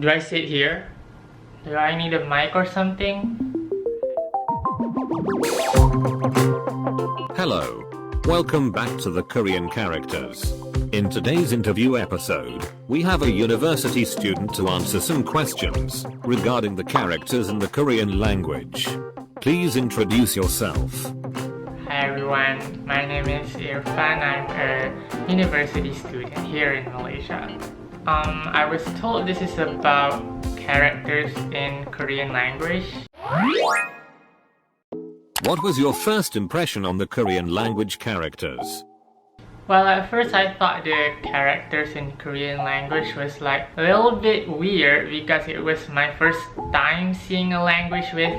Do I sit here? Do I need a mic or something? Hello. Welcome back to the Korean Characters. In today's interview episode, we have a university student to answer some questions regarding the characters in the Korean language. Please introduce yourself. Hi everyone, my name is Irfan. I'm a university student here in Malaysia. I was told this is about characters in Korean language. What was your first impression on the Korean language characters? Well, at first I thought the characters in Korean language was like a little bit weird because it was my first time seeing a language with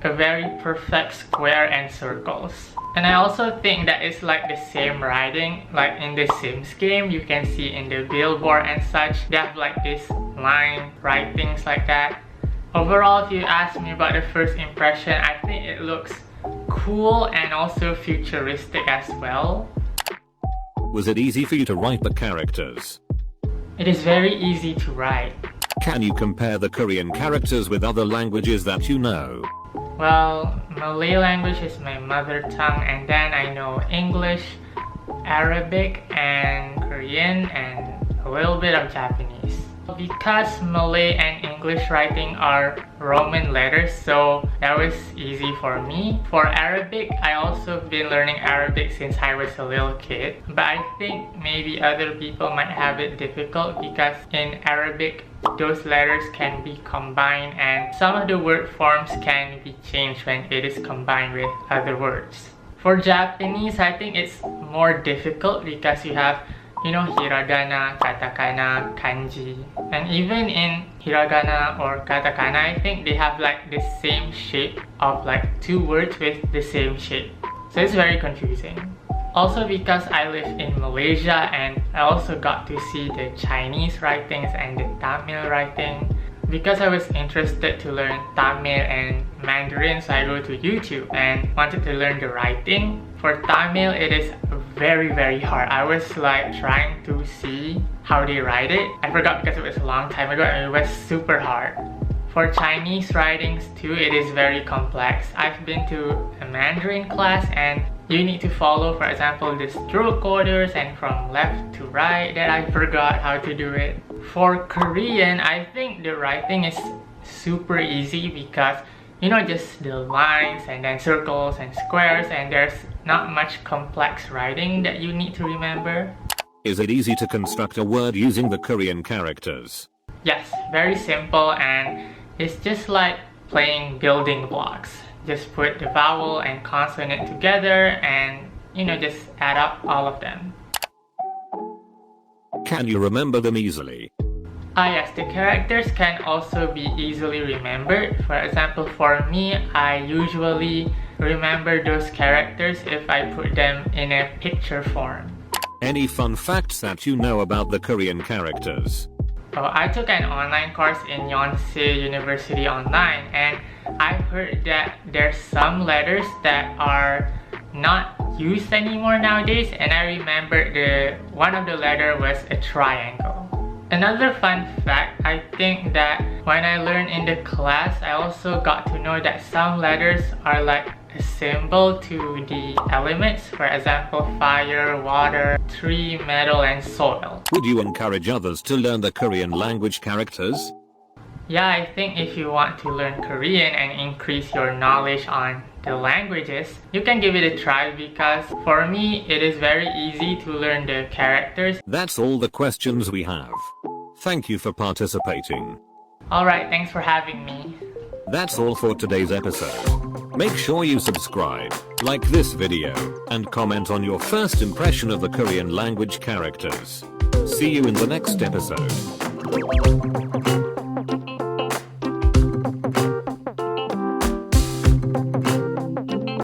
a very perfect square and circles. And I also think that it's like the same writing, like in the Sims game, you can see in the billboard and such, they have like this line writings like that. Overall, if you ask me about the first impression, I think it looks cool and also futuristic as well. Was it easy for you to write the characters? It is very easy to write. Can you compare the Korean characters with other languages that you know? Well, Malay language is my mother tongue, and then I know English, Arabic, and Korean, and a little bit of Japanese. Because Malay and English writing are Roman letters, so that was easy for me. For Arabic, I also been learning Arabic since I was a little kid. But I think maybe other people might have it difficult because in Arabic, those letters can be combined and some of the word forms can be changed when it is combined with other words. For Japanese, I think it's more difficult because you have hiragana, katakana, kanji. And even in hiragana or katakana, I think they have like the same shape of like two words with the same shape. So it's very confusing. Also because I live in Malaysia and I also got to see the Chinese writings and the Tamil writing. Because I was interested to learn Tamil and Mandarin, so I go to YouTube and wanted to learn the writing. For Tamil, it is very hard. I was like trying to see how they write it. I forgot because it was a long time ago and it was super hard. For Chinese writings too, it is very complex. I've been to a Mandarin class and you need to follow, for example, the stroke orders and from left to right, that I forgot how to do it. For Korean, I think the writing is super easy because just the lines and then circles and squares, and there's not much complex writing that you need to remember. Is it easy to construct a word using the Korean characters? Yes, very simple, and it's just like playing building blocks. Just put the vowel and consonant together and just add up all of them. Can you remember them easily? Yes, the characters can also be easily remembered. For example, for me, I usually remember those characters if I put them in a picture form. Any fun facts that you know about the Korean characters? Oh, I took an online course in Yonsei University online, and I've heard that there's some letters that are not used anymore nowadays, and I remember one of the letter was a triangle. Another fun fact, I think that when I learned in the class, I also got to know that some letters are like a symbol to the elements. For example, fire, water, tree, metal, and soil. Would you encourage others to learn the Korean language characters? Yeah, I think if you want to learn Korean and increase your knowledge on the languages, you can give it a try because for me, it is very easy to learn the characters. That's all the questions we have. Thank you for participating. Alright, thanks for having me. That's all for today's episode. Make sure you subscribe, like this video, and comment on your first impression of the Korean language characters. See you in the next episode.